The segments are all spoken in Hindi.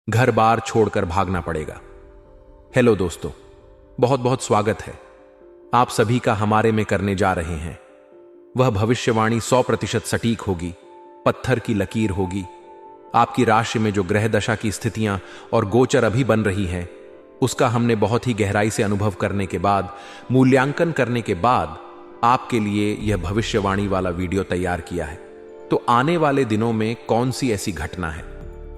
घर बार छोड़कर भागना पड़ेगा। हेलो दोस्तों, बहुत बहुत स्वागत है आप सभी का हमारे में करने जा रहे हैं। वह भविष्यवाणी 100% सटीक होगी, पत्थर की लकीर होगी। आपकी राशि में जो ग्रह दशा की स्थितियां और गोचर अभी बन रही हैं, उसका हमने बहुत ही गहराई से अनुभव करने के बाद, मूल्यांकन करने के बाद आपके लिए यह भविष्यवाणी वाला वीडियो तैयार किया है। तो आने वाले दिनों में कौन सी ऐसी घटना है,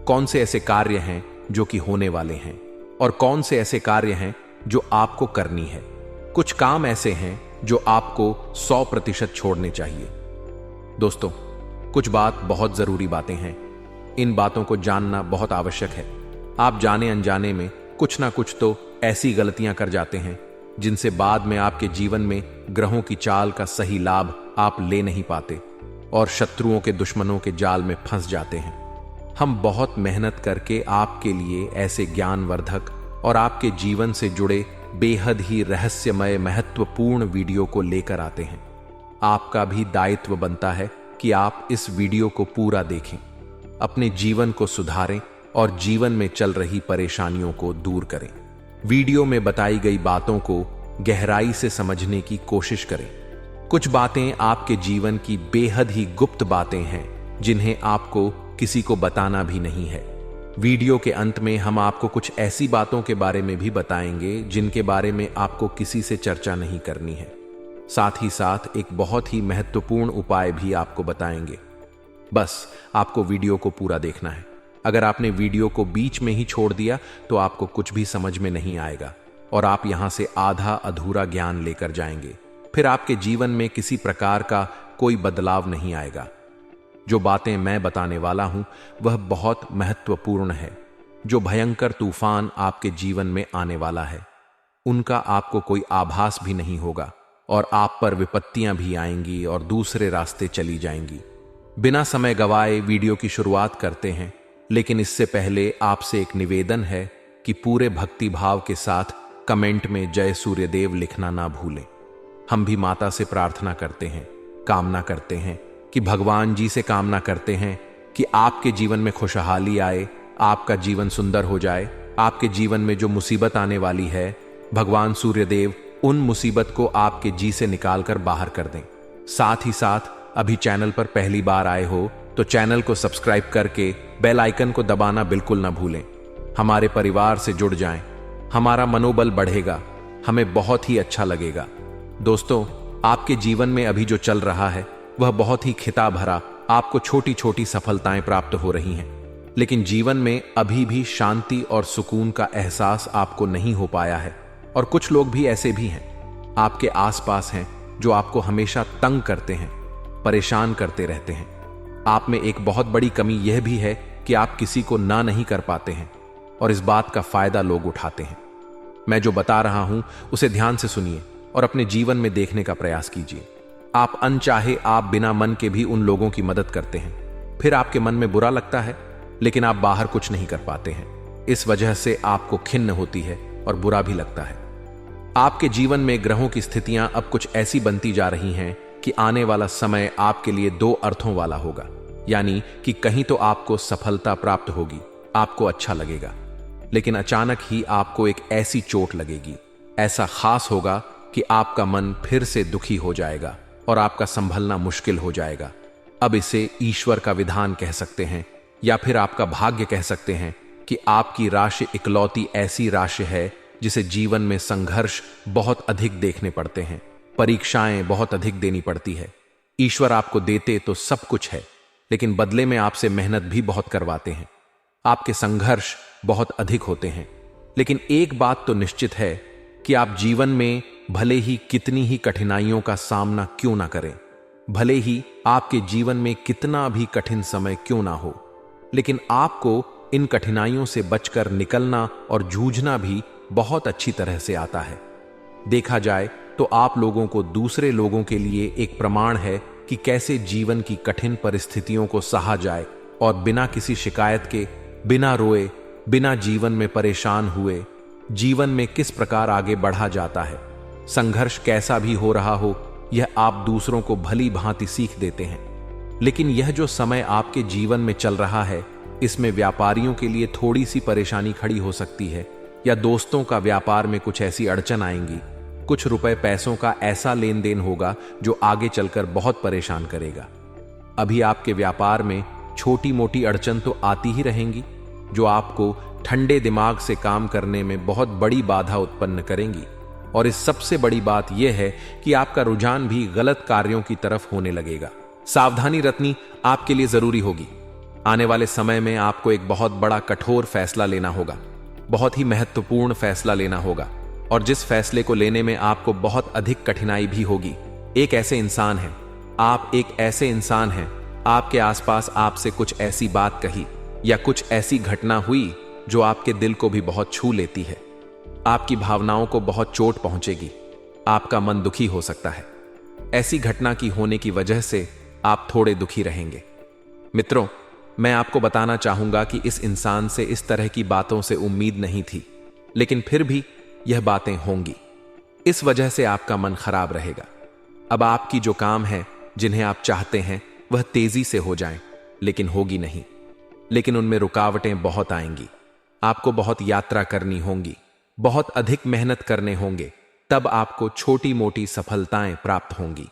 कौन से ऐसे कार्य हैं जो कि होने वाले हैं, और कौन से ऐसे कार्य हैं जो आपको करनी है। कुछ काम ऐसे हैं जो आपको 100% छोड़ने चाहिए। दोस्तों, कुछ बात बहुत जरूरी बातें हैं। इन बातों को जानना बहुत आवश्यक है। आप जाने अनजाने में कुछ ना कुछ तो ऐसी गलतियां कर जाते हैं जिनसे बाद में आपके जीवन में ग्रहों की चाल का सही लाभ आप ले नहीं पाते और शत्रुओं के दुश्मनों के जाल में फंस जाते हैं। हम बहुत मेहनत करके आपके लिए ऐसे ज्ञानवर्धक और आपके जीवन से जुड़े बेहद ही रहस्यमय महत्वपूर्ण वीडियो को लेकर आते हैं। आपका भी दायित्व बनता है कि आप इस वीडियो को पूरा देखें, अपने जीवन को सुधारें और जीवन में चल रही परेशानियों को दूर करें। वीडियो में बताई गई बातों को गहराई से समझने की कोशिश करें। कुछ बातें आपके जीवन की बेहद ही गुप्त बातें हैं जिन्हें आपको किसी को बताना भी नहीं है। वीडियो के अंत में हम आपको कुछ ऐसी बातों के बारे में भी बताएंगे जिनके बारे में आपको किसी से चर्चा नहीं करनी है। साथ ही साथ एक बहुत ही महत्वपूर्ण उपाय भी आपको बताएंगे। बस आपको वीडियो को पूरा देखना है। अगर आपने वीडियो को बीच में ही छोड़ दिया तो आपको कुछ भी समझ में नहीं आएगा और आप यहां से आधा अधूरा ज्ञान लेकर जाएंगे। फिर आपके जीवन में किसी प्रकार का कोई बदलाव नहीं आएगा। जो बातें मैं बताने वाला हूं वह बहुत महत्वपूर्ण है। जो भयंकर तूफान आपके जीवन में आने वाला है, उनका आपको कोई आभास भी नहीं होगा और आप पर विपत्तियां भी आएंगी और दूसरे रास्ते चली जाएंगी। बिना समय गवाए वीडियो की शुरुआत करते हैं, लेकिन इससे पहले आपसे एक निवेदन है कि पूरे भक्ति भाव के साथ कमेंट में जय सूर्यदेव लिखना ना भूलें। हम भी माता से प्रार्थना करते हैं, कामना करते हैं कि भगवान जी से कामना करते हैं कि आपके जीवन में खुशहाली आए, आपका जीवन सुंदर हो जाए। आपके जीवन में जो मुसीबत आने वाली है, भगवान सूर्यदेव उन मुसीबत को आपके जी से निकालकर बाहर कर दें। साथ ही साथ अभी चैनल पर पहली बार आए हो तो चैनल को सब्सक्राइब करके बेल आइकन को दबाना बिल्कुल ना भूलें। हमारे परिवार से जुड़ जाएं, हमारा मनोबल बढ़ेगा, हमें बहुत ही अच्छा लगेगा। दोस्तों, आपके जीवन में अभी जो चल रहा है वह बहुत ही खिता भरा, आपको छोटी छोटी सफलताएं प्राप्त हो रही हैं, लेकिन जीवन में अभी भी शांति और सुकून का एहसास आपको नहीं हो पाया है। और कुछ लोग भी ऐसे भी हैं आपके आसपास हैं जो आपको हमेशा तंग करते हैं, परेशान करते रहते हैं। आप में एक बहुत बड़ी कमी यह भी है कि आप किसी को ना नहीं कर पाते हैं और इस बात का फायदा लोग उठाते हैं। मैं जो बता रहा हूं उसे ध्यान से सुनिए और अपने जीवन में देखने का प्रयास कीजिए। आप अनचाहे आप बिना मन के भी उन लोगों की मदद करते हैं, फिर आपके मन में बुरा लगता है लेकिन आप बाहर कुछ नहीं कर पाते हैं। इस वजह से आपको खिन्न होती है और बुरा भी लगता है। आपके जीवन में ग्रहों की स्थितियां अब कुछ ऐसी बनती जा रही हैं कि आने वाला समय आपके लिए दो अर्थों वाला होगा। यानी कि कहीं तो आपको सफलता प्राप्त होगी, आपको अच्छा लगेगा, लेकिन अचानक ही आपको एक ऐसी चोट लगेगी, ऐसा खास होगा कि आपका मन फिर से दुखी हो जाएगा और आपका संभलना मुश्किल हो जाएगा। अब इसे ईश्वर का विधान कह सकते हैं या फिर आपका भाग्य कह सकते हैं कि आपकी राशि इकलौती ऐसी राशि है जिसे जीवन में संघर्ष बहुत अधिक देखने पड़ते हैं, परीक्षाएं बहुत अधिक देनी पड़ती है। ईश्वर आपको देते तो सब कुछ है, लेकिन बदले में आपसे मेहनत भी बहुत करवाते हैं। आपके संघर्ष बहुत अधिक होते हैं, लेकिन एक बात तो निश्चित है कि आप जीवन में भले ही कितनी ही कठिनाइयों का सामना क्यों ना करें, भले ही आपके जीवन में कितना भी कठिन समय क्यों ना हो, लेकिन आपको इन कठिनाइयों से बचकर निकलना और जूझना भी बहुत अच्छी तरह से आता है। देखा जाए तो आप लोगों को दूसरे लोगों के लिए एक प्रमाण है कि कैसे जीवन की कठिन परिस्थितियों को सहा जाए और बिना किसी शिकायत के, बिना रोए, बिना जीवन में परेशान हुए जीवन में किस प्रकार आगे बढ़ा जाता है। संघर्ष कैसा भी हो रहा हो, यह आप दूसरों को भली भांति सीख देते हैं। लेकिन यह जो समय आपके जीवन में चल रहा है, इसमें व्यापारियों के लिए थोड़ी सी परेशानी खड़ी हो सकती है, या दोस्तों का व्यापार में कुछ ऐसी अड़चन आएंगी, कुछ रुपए पैसों का ऐसा लेन देन होगा जो आगे चलकर बहुत परेशान करेगा। अभी आपके व्यापार में छोटी मोटी अड़चन तो आती ही रहेंगी, जो आपको ठंडे दिमाग से काम करने में बहुत बड़ी बाधा उत्पन्न करेंगी। और इस सबसे बड़ी बात यह है कि आपका रुझान भी गलत कार्यों की तरफ होने लगेगा। सावधानी रखनी आपके लिए जरूरी होगी। आने वाले समय में आपको एक बहुत बड़ा कठोर फैसला लेना होगा, बहुत ही महत्वपूर्ण फैसला लेना होगा, और जिस फैसले को लेने में आपको बहुत अधिक कठिनाई भी होगी। एक ऐसे इंसान हैं, आप एक ऐसे इंसान हैं, आपके आसपास आपसे कुछ ऐसी बात कही या कुछ ऐसी घटना हुई जो आपके दिल को भी बहुत छू लेती है। आपकी भावनाओं को बहुत चोट पहुंचेगी, आपका मन दुखी हो सकता है। ऐसी घटना की होने की वजह से आप थोड़े दुखी रहेंगे। मित्रों, मैं आपको बताना चाहूंगा कि इस इंसान से इस तरह की बातों से उम्मीद नहीं थी, लेकिन फिर भी यह बातें होंगी। इस वजह से आपका मन खराब रहेगा। अब आपकी जो काम है, जिन्हें आप चाहते हैं, वह तेजी से हो जाएं, लेकिन होगी नहीं। लेकिन उनमें रुकावटें बहुत आएंगी। आपको बहुत यात्रा करनी होंगी, बहुत अधिक मेहनत करने होंगे, तब आपको छोटी मोटी सफलताएं प्राप्त होंगी।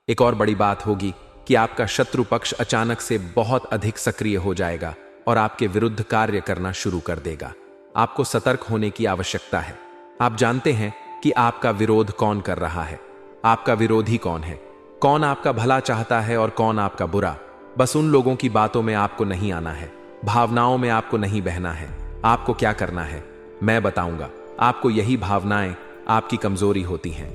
एक और बड़ी बात होगी कि आपका शत्रु पक्ष अचानक से बहुत अधिक सक्रिय हो जाएगा और आपके विरुद्ध कार्य करना शुरू कर देगा। आपको सतर्क होने की आवश्यकता है। आप जानते हैं कि आपका विरोध कौन कर रहा है, आपका विरोधी कौन है, कौन आपका भला चाहता है और कौन आपका बुरा। बस उन लोगों की बातों में आपको नहीं आना है, भावनाओं में आपको नहीं बहना है। आपको क्या करना है मैं बताऊंगा। आपको यही भावनाएं आपकी कमजोरी होती हैं।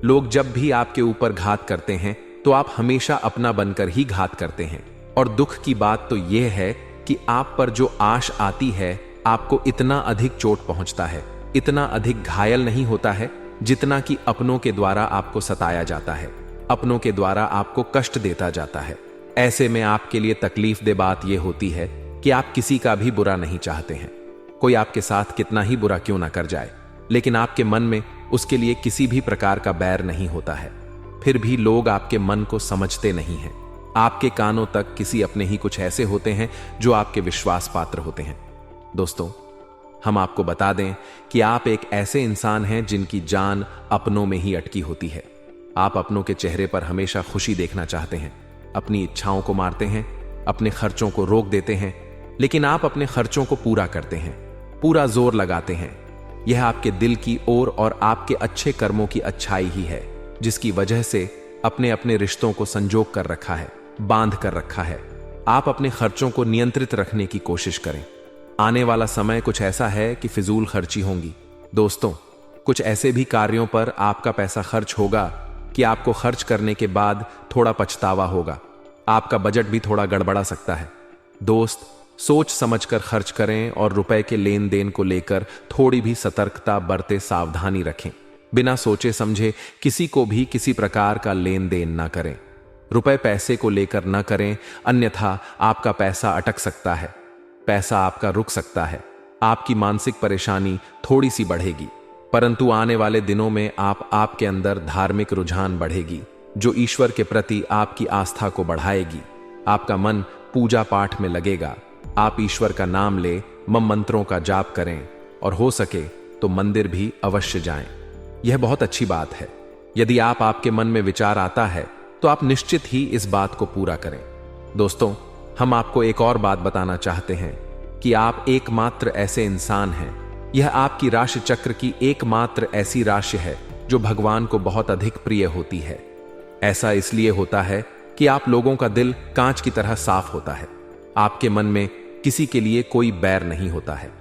लोग जब भी आपके ऊपर घात करते हैं तो आप हमेशा अपना बनकर ही घात करते हैं। और दुख की बात तो यह है कि आप पर जो आश आती है, आपको इतना अधिक चोट पहुंचता है, इतना अधिक घायल नहीं होता है जितना कि अपनों के द्वारा आपको सताया जाता है, अपनों के द्वारा आपको कष्ट देता जाता है। ऐसे में आपके लिए तकलीफ दे बात यह होती है कि आप किसी का भी बुरा नहीं चाहते हैं। कोई आपके साथ कितना ही बुरा क्यों ना कर जाए, लेकिन आपके मन में उसके लिए किसी भी प्रकार का बैर नहीं होता है। फिर भी लोग आपके मन को समझते नहीं हैं। आपके कानों तक किसी अपने ही कुछ ऐसे होते हैं जो आपके विश्वास पात्र होते हैं। दोस्तों, हम आपको बता दें कि आप एक ऐसे इंसान हैं जिनकी जान अपनों में ही अटकी होती है। आप अपनों के चेहरे पर हमेशा खुशी देखना चाहते हैं, अपनी इच्छाओं को मारते हैं, अपने खर्चों को रोक देते हैं, लेकिन आप अपने खर्चों को पूरा करते हैं, पूरा जोर लगाते हैं। यह आपके दिल की ओर और आपके अच्छे कर्मों की अच्छाई ही है, जिसकी वजह से अपने अपने रिश्तों को संजोग कर रखा है, बांध कर रखा है। आप अपने खर्चों को नियंत्रित रखने की कोशिश करें। आने वाला समय कुछ ऐसा है कि फिजूल खर्ची होंगी। दोस्तों, कुछ ऐसे भी कार्यों पर आपका पैसा खर्च होगा कि आपको खर्च करने के बाद थोड़ा पछतावा होगा। आपका बजट भी थोड़ा गड़बड़ा सकता है। दोस्त, सोच समझकर खर्च करें और रुपए के लेन देन को लेकर थोड़ी भी सतर्कता बरते, सावधानी रखें। बिना सोचे समझे किसी को भी किसी प्रकार का लेन देन ना करें। रुपए पैसे को लेकर ना करें, अन्यथा आपका पैसा अटक सकता है, पैसा आपका रुक सकता है, आपकी मानसिक परेशानी थोड़ी सी बढ़ेगी। परंतु आने वाले दिनों में आपके अंदर धार्मिक रुझान बढ़ेगी, जो ईश्वर के प्रति आपकी आस्था को बढ़ाएगी। आपका मन पूजा पाठ में लगेगा। आप ईश्वर का नाम ले, मंत्रों का जाप करें और हो सके तो मंदिर भी अवश्य जाएं। यह बहुत अच्छी बात है। यदि आपके मन में विचार आता है तो आप निश्चित ही इस बात को पूरा करें। दोस्तों, हम आपको एक और बात बताना चाहते हैं कि आप एकमात्र ऐसे इंसान हैं। यह आपकी राशि चक्र की एकमात्र ऐसी राशि है जो भगवान को बहुत अधिक प्रिय होती है। ऐसा इसलिए होता है कि आप लोगों का दिल कांच की तरह साफ होता है। आपके मन में किसी के लिए कोई बैर नहीं होता है।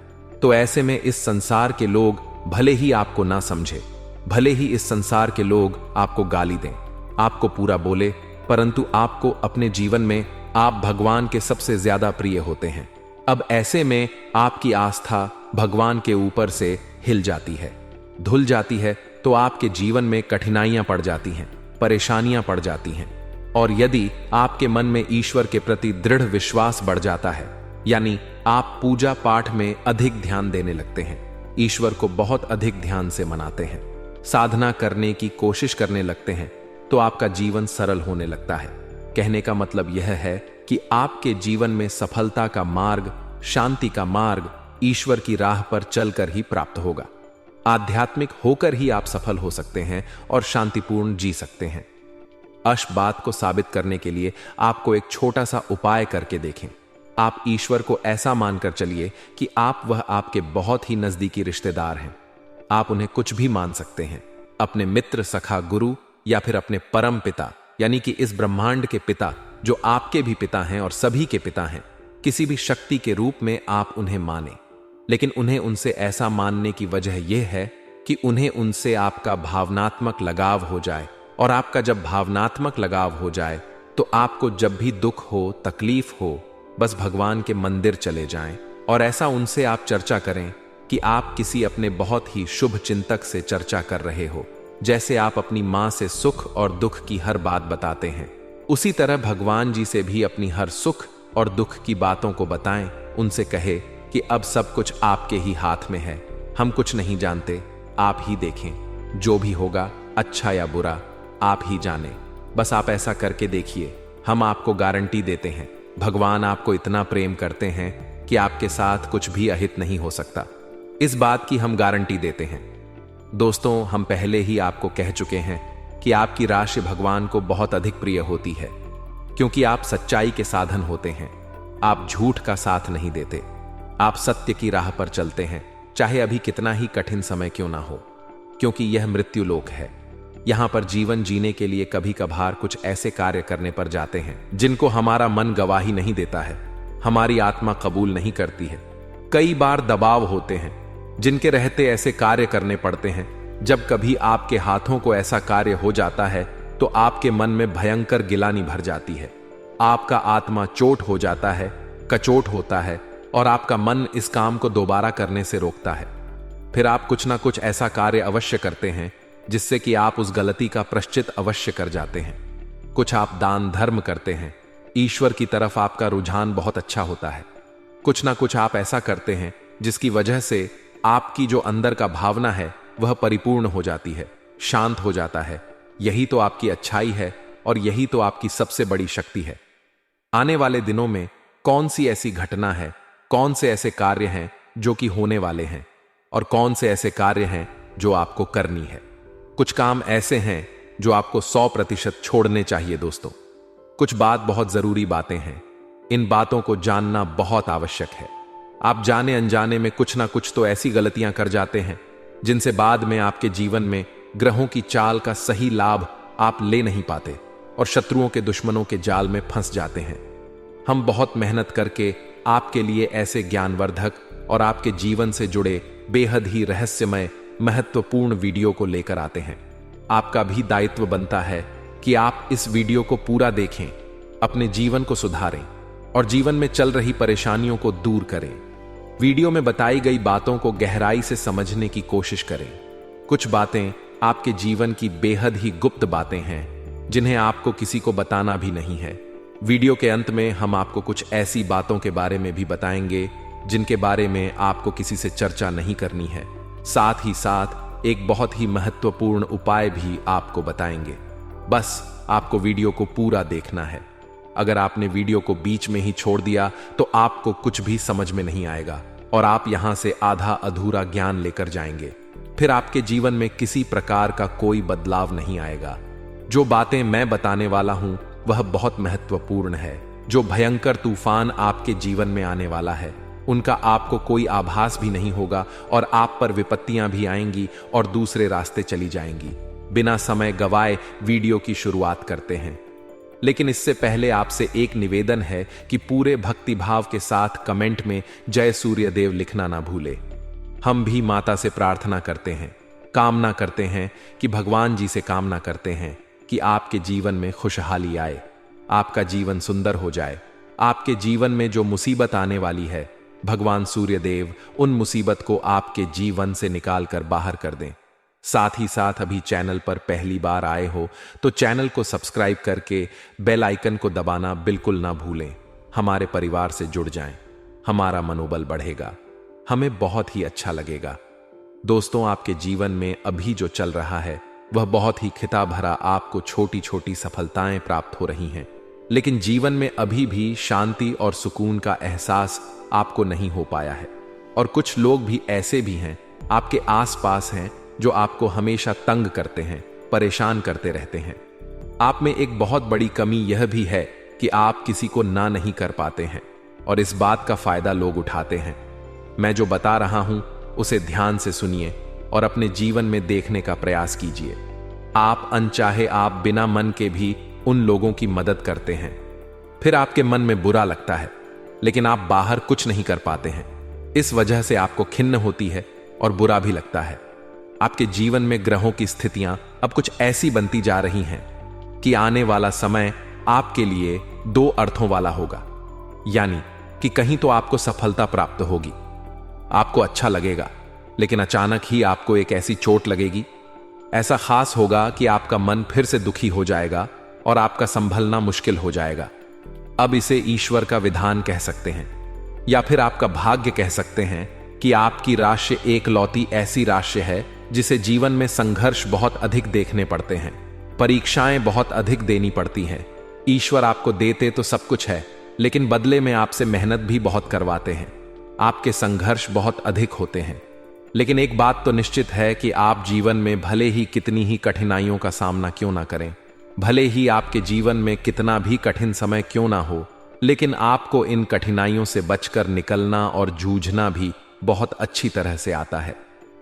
तो ऐसे में इस संसार के लोग भले ही आपको ना समझे, भले ही इस संसार के लोग आपको गाली दें, आपको पूरा बोले, परंतु आपको अपने जीवन में आप भगवान के सबसे ज्यादा प्रिय होते हैं। अब ऐसे में आपकी आस्था भगवान के ऊपर से हिल जाती है, धुल जाती है, तो आपके जीवन में कठिनाइयां पड़ जाती हैं, परेशानियां पड़ जाती हैं। और यदि आपके मन में ईश्वर के प्रति दृढ़ विश्वास बढ़ जाता है, यानी आप पूजा पाठ में अधिक ध्यान देने लगते हैं, ईश्वर को बहुत अधिक ध्यान से मनाते हैं, साधना करने की कोशिश करने लगते हैं, तो आपका जीवन सरल होने लगता है। कहने का मतलब यह है कि आपके जीवन में सफलता का मार्ग शांति का मार्ग ईश्वर की राह पर चलकर ही प्राप्त होगा। आध्यात्मिक होकर ही आप सफल हो सकते हैं और शांतिपूर्ण जी सकते हैं। अश बात को साबित करने के लिए आपको एक छोटा सा उपाय करके देखें। आप ईश्वर को ऐसा मानकर चलिए कि वह आपके बहुत ही नजदीकी रिश्तेदार हैं। आप उन्हें कुछ भी मान सकते हैं, अपने मित्र, सखा, गुरु या फिर अपने परम पिता, यानी कि इस ब्रह्मांड के पिता जो आपके भी पिता हैं और सभी के पिता हैं। किसी भी शक्ति के रूप में आप उन्हें माने, लेकिन उन्हें उनसे ऐसा मानने की वजह यह है कि उन्हें उनसे आपका भावनात्मक लगाव हो जाए, और आपका जब भावनात्मक लगाव हो जाए तो आपको जब भी दुख हो, तकलीफ हो, बस भगवान के मंदिर चले जाएं और ऐसा उनसे आप चर्चा करें कि आप किसी अपने बहुत ही शुभ चिंतक से चर्चा कर रहे हो। जैसे आप अपनी मां से सुख और दुख की हर बात बताते हैं, उसी तरह भगवान जी से भी अपनी हर सुख और दुख की बातों को बताएं। उनसे कहे कि अब सब कुछ आपके ही हाथ में है, हम कुछ नहीं जानते, आप ही देखें, जो भी होगा अच्छा या बुरा आप ही जाने। बस आप ऐसा करके देखिए, हम आपको गारंटी देते हैं भगवान आपको इतना प्रेम करते हैं कि आपके साथ कुछ भी अहित नहीं हो सकता। इस बात की हम गारंटी देते हैं। दोस्तों, हम पहले ही आपको कह चुके हैं कि आपकी राशि भगवान को बहुत अधिक प्रिय होती है, क्योंकि आप सच्चाई के साधन होते हैं। आप झूठ का साथ नहीं देते, आप सत्य की राह पर चलते हैं, चाहे अभी कितना ही कठिन समय क्यों ना हो, क्योंकि यह मृत्यु लोक है। यहां पर जीवन जीने के लिए कभी कभार कुछ ऐसे कार्य करने पर जाते हैं जिनको हमारा मन गवाही नहीं देता है, हमारी आत्मा कबूल नहीं करती है। कई बार दबाव होते हैं जिनके रहते ऐसे कार्य करने पड़ते हैं। जब कभी आपके हाथों को ऐसा कार्य हो जाता है तो आपके मन में भयंकर गिलानी भर जाती है, आपका आत्मा चोट हो जाता है, कचोट होता है, और आपका मन इस काम को दोबारा करने से रोकता है। फिर आप कुछ ना कुछ ऐसा कार्य अवश्य करते हैं जिससे कि आप उस गलती का प्रायश्चित अवश्य कर जाते हैं। कुछ आप दान धर्म करते हैं, ईश्वर की तरफ आपका रुझान बहुत अच्छा होता है। कुछ ना कुछ आप ऐसा करते हैं जिसकी वजह से आपकी जो अंदर का भावना है वह परिपूर्ण हो जाती है, शांत हो जाता है। यही तो आपकी अच्छाई है और यही तो आपकी सबसे बड़ी शक्ति है। आने वाले दिनों में कौन सी ऐसी घटना है, कौन से ऐसे कार्य हैं जो कि होने वाले हैं, और कौन से ऐसे कार्य हैं जो आपको करनी है। कुछ काम ऐसे हैं जो आपको 100% छोड़ने चाहिए दोस्तों। कुछ बात बहुत जरूरी बातें हैं, इन बातों को जानना बहुत आवश्यक है। आप जाने अनजाने में कुछ ना कुछ तो ऐसी गलतियां कर जाते हैं जिनसे बाद में आपके जीवन में ग्रहों की चाल का सही लाभ आप ले नहीं पाते और शत्रुओं के, दुश्मनों के जाल में फंस जाते हैं। हम बहुत मेहनत करके आपके लिए ऐसे ज्ञानवर्धक और आपके जीवन से जुड़े बेहद ही रहस्यमय महत्वपूर्ण वीडियो को लेकर आते हैं। आपका भी दायित्व बनता है कि आप इस वीडियो को पूरा देखें, अपने जीवन को सुधारें और जीवन में चल रही परेशानियों को दूर करें। वीडियो में बताई गई बातों को गहराई से समझने की कोशिश करें। कुछ बातें आपके जीवन की बेहद ही गुप्त बातें हैं जिन्हें आपको किसी को बताना भी नहीं है। वीडियो के अंत में हम आपको कुछ ऐसी बातों के बारे में भी बताएंगे जिनके बारे में आपको किसी से चर्चा नहीं करनी है। साथ ही साथ एक बहुत ही महत्वपूर्ण उपाय भी आपको बताएंगे। बस आपको वीडियो को पूरा देखना है। अगर आपने वीडियो को बीच में ही छोड़ दिया तो आपको कुछ भी समझ में नहीं आएगा और आप यहां से आधा अधूरा ज्ञान लेकर जाएंगे। फिर आपके जीवन में किसी प्रकार का कोई बदलाव नहीं आएगा। जो बातें मैं बताने वाला हूं वह बहुत महत्वपूर्ण है। जो भयंकर तूफान आपके जीवन में आने वाला है उनका आपको कोई आभास भी नहीं होगा और आप पर विपत्तियां भी आएंगी और दूसरे रास्ते चली जाएंगी। बिना समय गवाए वीडियो की शुरुआत करते हैं, लेकिन इससे पहले आपसे एक निवेदन है कि पूरे भक्तिभाव के साथ कमेंट में जय सूर्यदेव लिखना ना भूले। हम भी माता से प्रार्थना करते हैं, कामना करते हैं कि भगवान जी से कामना करते हैं कि आपके जीवन में खुशहाली आए, आपका जीवन सुंदर हो जाए। आपके जीवन में जो मुसीबत आने वाली है भगवान सूर्यदेव उन मुसीबत को आपके जीवन से निकाल कर बाहर कर दें। साथ ही साथ अभी चैनल पर पहली बार आए हो तो चैनल को सब्सक्राइब करके बेल आइकन को दबाना बिल्कुल ना भूलें। हमारे परिवार से जुड़ जाएं, हमारा मनोबल बढ़ेगा, हमें बहुत ही अच्छा लगेगा। दोस्तों, आपके जीवन में अभी जो चल रहा है वह बहुत ही खिता भरा आपको छोटी छोटी सफलताएं प्राप्त हो रही हैं। लेकिन जीवन में अभी भी शांति और सुकून का एहसास आपको नहीं हो पाया है। और कुछ लोग भी ऐसे भी हैं आपके आसपास हैं जो आपको हमेशा तंग करते हैं, परेशान करते रहते हैं। आप में एक बहुत बड़ी कमी यह भी है कि आप किसी को ना नहीं कर पाते हैं और इस बात का फायदा लोग उठाते हैं। मैं जो बता रहा हूं उसे ध्यान से सुनिए और अपने जीवन में देखने का प्रयास कीजिए। आप अनचाहे आप बिना मन के भी उन लोगों की मदद करते हैं, फिर आपके मन में बुरा लगता है, लेकिन आप बाहर कुछ नहीं कर पाते हैं। इस वजह से आपको खिन्न होती है और बुरा भी लगता है। आपके जीवन में ग्रहों की स्थितियां अब कुछ ऐसी बनती जा रही हैं कि आने वाला समय आपके लिए दो अर्थों वाला होगा। यानी कि कहीं तो आपको सफलता प्राप्त होगी, आपको अच्छा लगेगा, लेकिन अचानक ही आपको एक ऐसी चोट लगेगी, ऐसा खास होगा कि आपका मन फिर से दुखी हो जाएगा और आपका संभलना मुश्किल हो जाएगा। अब इसे ईश्वर का विधान कह सकते हैं या फिर आपका भाग्य कह सकते हैं कि आपकी राशि एक लौती ऐसी राशि है जिसे जीवन में संघर्ष बहुत अधिक देखने पड़ते हैं, परीक्षाएं बहुत अधिक देनी पड़ती हैं। ईश्वर आपको देते तो सब कुछ है, लेकिन बदले में आपसे मेहनत भी बहुत करवाते हैं। आपके संघर्ष बहुत अधिक होते हैं, लेकिन एक बात तो निश्चित है कि आप जीवन में भले ही कितनी ही कठिनाइयों का सामना क्यों ना करें, भले ही आपके जीवन में कितना भी कठिन समय क्यों ना हो, लेकिन आपको इन कठिनाइयों से बचकर निकलना और जूझना भी बहुत अच्छी तरह से आता है।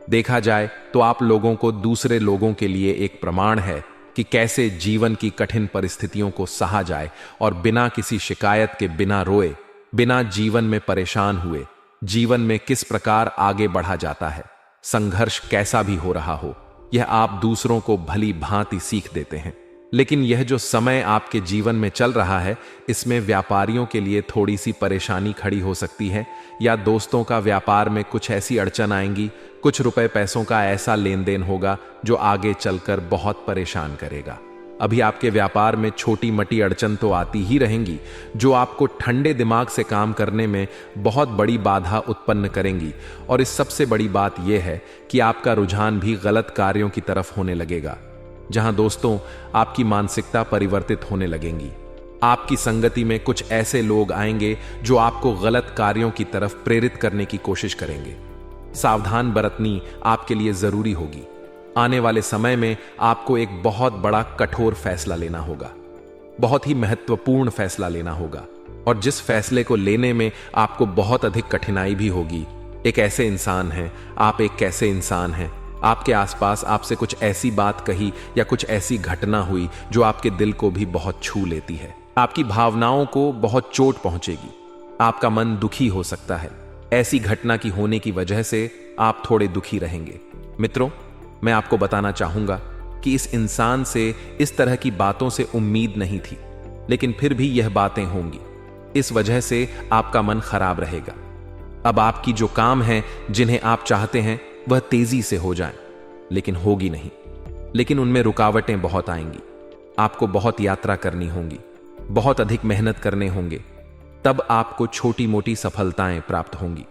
देखा जाए तो आप लोगों को दूसरे लोगों के लिए एक प्रमाण है कि कैसे जीवन की कठिन परिस्थितियों को सहा जाए और बिना किसी शिकायत के, बिना रोए, बिना जीवन में परेशान हुए, जीवन में किस प्रकार आगे बढ़ा जाता है। संघर्ष कैसा भी हो रहा हो, यह आप दूसरों को भली भांति सीख देते हैं। लेकिन यह जो समय आपके जीवन में चल रहा है, इसमें व्यापारियों के लिए थोड़ी सी परेशानी खड़ी हो सकती है, या दोस्तों का व्यापार में कुछ ऐसी अड़चन आएंगी, कुछ रुपए पैसों का ऐसा लेन देन होगा जो आगे चलकर बहुत परेशान करेगा। अभी आपके व्यापार में छोटी मोटी अड़चन तो आती ही रहेंगी जो आपको ठंडे दिमाग से काम करने में बहुत बड़ी बाधा उत्पन्न करेंगी। और इस सबसे बड़ी बात यह है कि आपका रुझान भी गलत कार्यों की तरफ होने लगेगा, जहां दोस्तों आपकी मानसिकता परिवर्तित होने लगेंगी। आपकी संगति में कुछ ऐसे लोग आएंगे जो आपको गलत कार्यों की तरफ प्रेरित करने की कोशिश करेंगे। सावधान बरतनी आपके लिए जरूरी होगी। आने वाले समय में आपको एक बहुत बड़ा कठोर फैसला लेना होगा, बहुत ही महत्वपूर्ण फैसला लेना होगा, और जिस फैसले को लेने में आपको बहुत अधिक कठिनाई भी होगी। एक ऐसे इंसान हैं, आप एक कैसे इंसान हैं, आपके आसपास आपसे कुछ ऐसी बात कही या कुछ ऐसी घटना हुई जो आपके दिल को भी बहुत छू लेती है, आपकी भावनाओं को बहुत चोट पहुंचेगी, आपका मन दुखी हो सकता है। ऐसी घटना की होने की वजह से आप थोड़े दुखी रहेंगे। मित्रों, मैं आपको बताना चाहूंगा कि इस इंसान से इस तरह की बातों से उम्मीद नहीं थी, लेकिन फिर भी यह बातें होंगी। इस वजह से आपका मन खराब रहेगा। अब आपकी जो काम है, जिन्हें आप चाहते हैं, वह तेजी से हो जाएं, लेकिन होगी नहीं। लेकिन उनमें रुकावटें बहुत आएंगी। आपको बहुत यात्रा करनी होंगी, बहुत अधिक मेहनत करने होंगे, तब आपको छोटी मोटी सफलताएं प्राप्त होंगी।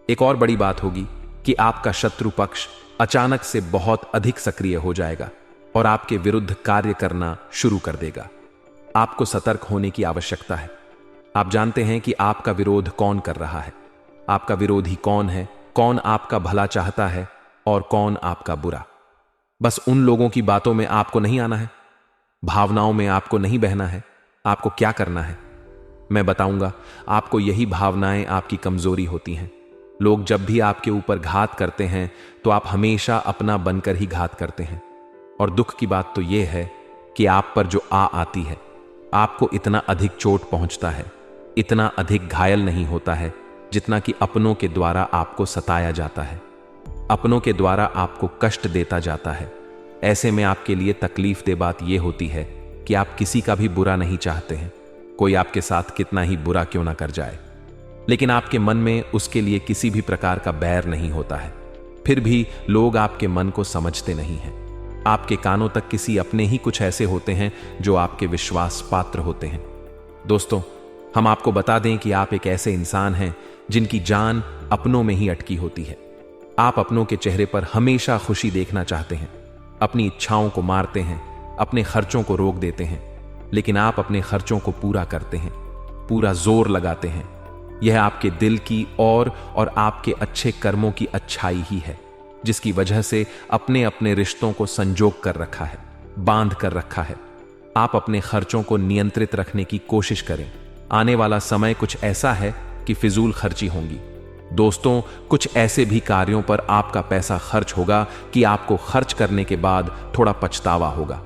एक और बड़ी बात होगी कि आपका शत्रु पक्ष अचानक से बहुत अधिक सक्रिय हो जाएगा और आपके विरुद्ध कार्य करना शुरू कर देगा। आपको सतर्क होने की आवश्यकता है। आप जानते हैं कि आपका विरोध कौन कर रहा है, आपका विरोधी कौन है, कौन आपका भला चाहता है और कौन आपका बुरा। बस उन लोगों की बातों में आपको नहीं आना है, भावनाओं में आपको नहीं बहना है। आपको क्या करना है मैं बताऊंगा। आपको यही भावनाएं आपकी कमजोरी होती हैं। लोग जब भी आपके ऊपर घात करते हैं तो आप हमेशा अपना बनकर ही घात करते हैं। और दुख की बात तो यह है कि आप पर जो आती है, आपको इतना अधिक चोट पहुंचता है, इतना अधिक घायल नहीं होता है जितना कि अपनों के द्वारा आपको सताया जाता है, अपनों के द्वारा आपको कष्ट देता जाता है। ऐसे में आपके लिए तकलीफ दे बात यह होती है कि आप किसी का भी बुरा नहीं चाहते हैं, कोई आपके साथ कितना ही बुरा क्यों ना कर जाए, लेकिन आपके मन में उसके लिए किसी भी प्रकार का बैर नहीं होता है। फिर भी लोग आपके मन को समझते नहीं हैं। आपके कानों तक किसी अपने ही कुछ ऐसे होते हैं जो आपके विश्वास पात्र होते हैं। दोस्तों, हम आपको बता दें कि आप एक ऐसे इंसान हैं जिनकी जान अपनों में ही अटकी होती है। आप अपनों के चेहरे पर हमेशा खुशी देखना चाहते हैं, अपनी इच्छाओं को मारते हैं, अपने खर्चों को रोक देते हैं, लेकिन आप अपने खर्चों को पूरा करते हैं, पूरा जोर लगाते हैं। यह आपके दिल की और आपके अच्छे कर्मों की अच्छाई ही है, जिसकी वजह से अपने अपने रिश्तों को संजोग कर रखा है, बांध कर रखा है। आप अपने खर्चों को नियंत्रित रखने की कोशिश करें। आने वाला समय कुछ ऐसा है कि फिजूल खर्ची होंगी। दोस्तों, कुछ ऐसे भी कार्यों पर आपका पैसा खर्च होगा कि आपको खर्च करने के बाद थोड़ा पछतावा होगा।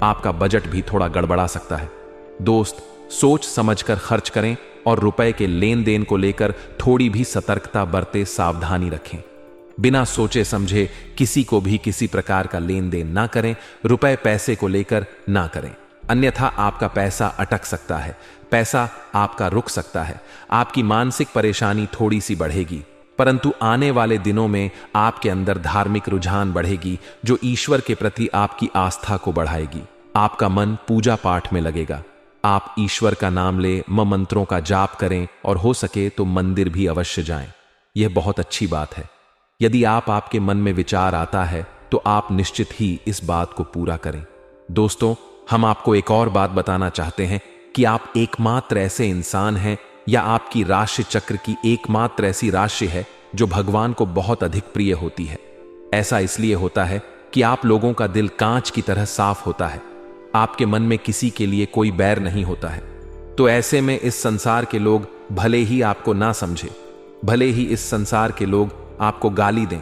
आपका बजट भी थोड़ा गड़बड़ा सकता है। दोस्त, सोच समझकर खर्च करें और रुपए के लेन देन को लेकर थोड़ी भी सतर्कता बरते, सावधानी रखें। बिना सोचे समझे किसी को भी किसी प्रकार का लेन देन ना करें, रुपए पैसे को लेकर ना करें, अन्यथा आपका पैसा अटक सकता है, पैसा आपका रुक सकता है। आपकी मानसिक परेशानी थोड़ी सी बढ़ेगी, परंतु आने वाले दिनों में आपके अंदर धार्मिक रुझान बढ़ेगी, जो ईश्वर के प्रति आपकी आस्था को बढ़ाएगी। आपका मन पूजा पाठ में लगेगा। आप ईश्वर का नाम ले, मंत्रों का जाप करें और हो सके तो मंदिर भी अवश्य जाएं। यह बहुत अच्छी बात है। यदि आपके मन में विचार आता है तो आप निश्चित ही इस बात को पूरा करें। दोस्तों, हम आपको एक और बात बताना चाहते हैं कि आप एकमात्र ऐसे इंसान हैं, या आपकी राशि चक्र की एकमात्र ऐसी राशि है जो भगवान को बहुत अधिक प्रिय होती है। ऐसा इसलिए होता है कि आप लोगों का दिल कांच की तरह साफ होता है। आपके मन में किसी के लिए कोई बैर नहीं होता है। तो ऐसे में इस संसार के लोग भले ही आपको ना समझे, भले ही इस संसार के लोग आपको गाली दें,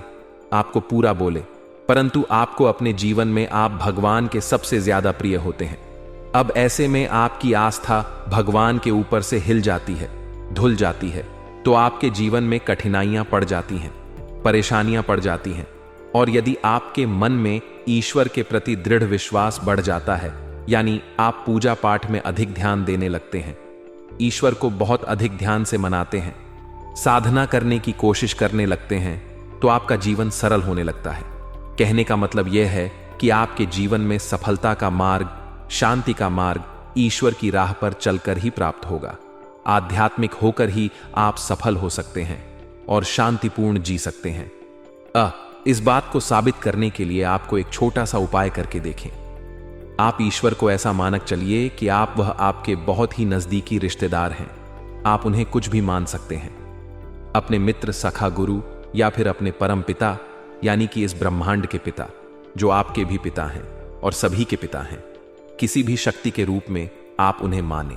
आपको पूरा बोले, परंतु आपको अपने जीवन में आप भगवान के सबसे ज्यादा प्रिय होते हैं। अब ऐसे में आपकी आस्था भगवान के ऊपर से हिल जाती है, धुल जाती है, तो आपके जीवन में कठिनाइयां पड़ जाती हैं, परेशानियां पड़ जाती हैं। और यदि आपके मन में ईश्वर के प्रति दृढ़ विश्वास बढ़ जाता है, यानी आप पूजा पाठ में अधिक ध्यान देने लगते हैं, ईश्वर को बहुत अधिक ध्यान से मनाते हैं, साधना करने की कोशिश करने लगते हैं, तो आपका जीवन सरल होने लगता है। कहने का मतलब यह है कि आपके जीवन में सफलता का मार्ग, शांति का मार्ग ईश्वर की राह पर चलकर ही प्राप्त होगा। आध्यात्मिक होकर ही आप सफल हो सकते हैं और शांतिपूर्ण जी सकते हैं। इस बात को साबित करने के लिए आपको एक छोटा सा उपाय करके देखें। आप ईश्वर को ऐसा मानक चलिए कि वह आपके बहुत ही नजदीकी रिश्तेदार हैं। आप उन्हें कुछ भी मान सकते हैं, अपने मित्र, सखा, गुरु, या फिर अपने परम पिता, यानी कि इस ब्रह्मांड के पिता, जो आपके भी पिता हैं और सभी के पिता हैं। किसी भी शक्ति के रूप में आप उन्हें माने,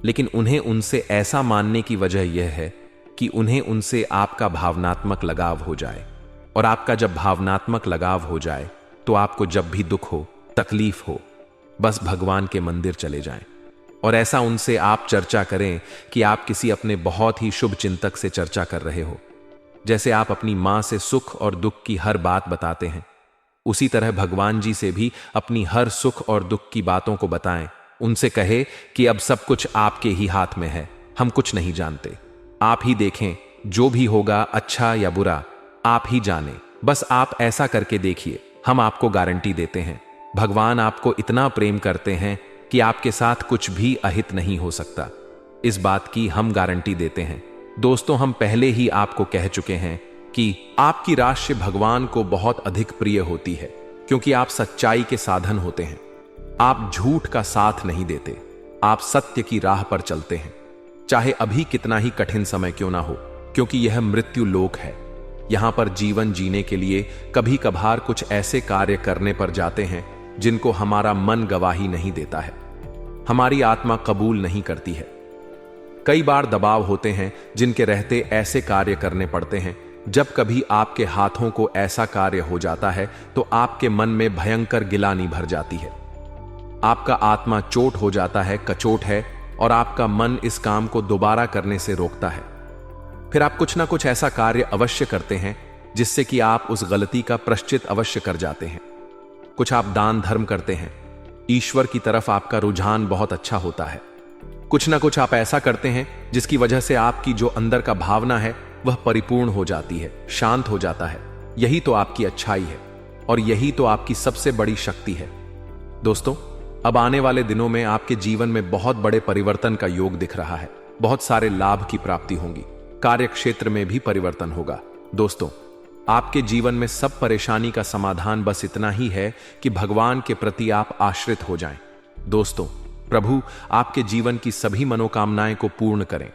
लेकिन उन्हें उनसे ऐसा मानने की वजह यह है कि उन्हें उनसे आपका भावनात्मक लगाव हो जाए। और आपका जब भावनात्मक लगाव हो जाए तो आपको जब भी दुख हो, तकलीफ हो, बस भगवान के मंदिर चले जाएं और ऐसा उनसे आप चर्चा करें कि आप किसी अपने बहुत ही शुभ चिंतक से चर्चा कर रहे हो। जैसे आप अपनी मां से सुख और दुख की हर बात बताते हैं, उसी तरह भगवान जी से भी अपनी हर सुख और दुख की बातों को बताएं। उनसे कहे कि अब सब कुछ आपके ही हाथ में है, हम कुछ नहीं जानते, आप ही देखें, जो भी होगा अच्छा या बुरा आप ही जाने, बस आप ऐसा करके देखिए, हम आपको गारंटी देते हैं। भगवान आपको इतना प्रेम करते हैं कि आपके साथ कुछ भी अहित नहीं हो सकता। इस बात की हम गारंटी देते हैं। दोस्तों, हम पहले ही आपको कह चुके हैं कि आपकी राशि भगवान को बहुत अधिक प्रिय होती है, क्योंकि आप सच्चाई के साधन होते हैं। आप झूठ का साथ नहीं देते, आप सत्य की राह पर चलते हैं, चाहे अभी कितना ही कठिन समय क्यों ना हो, क्योंकि यह मृत्यु लोक है। यहां पर जीवन जीने के लिए कभी कभार कुछ ऐसे कार्य करने पर जाते हैं जिनको हमारा मन गवाही नहीं देता है, हमारी आत्मा कबूल नहीं करती है। कई बार दबाव होते हैं जिनके रहते ऐसे कार्य करने पड़ते हैं। जब कभी आपके हाथों को ऐसा कार्य हो जाता है तो आपके मन में भयंकर गिलानी भर जाती है, आपका आत्मा चोट हो जाता है, कचोट है, और आपका मन इस काम को दोबारा करने से रोकता है। फिर आप कुछ ना कुछ ऐसा कार्य अवश्य करते हैं जिससे कि आप उस गलती का प्रायश्चित अवश्य कर जाते हैं। कुछ आप दान धर्म करते हैं, ईश्वर की तरफ आपका रुझान बहुत अच्छा होता है। कुछ ना कुछ आप ऐसा करते हैं जिसकी वजह से आपकी जो अंदर का भावना है वह परिपूर्ण हो जाती है, शांत हो जाता है। यही तो आपकी अच्छाई है और यही तो आपकी सबसे बड़ी शक्ति है। दोस्तों, अब आने वाले दिनों में आपके जीवन में बहुत बड़े परिवर्तन का योग दिख रहा है। बहुत सारे लाभ की प्राप्ति होगी, कार्य क्षेत्र में भी परिवर्तन होगा। दोस्तों, आपके जीवन में सब परेशानी का समाधान बस इतना ही है कि भगवान के प्रति आप आश्रित हो जाएं। दोस्तों, प्रभु आपके जीवन की सभी मनोकामनाएं को पूर्ण करें।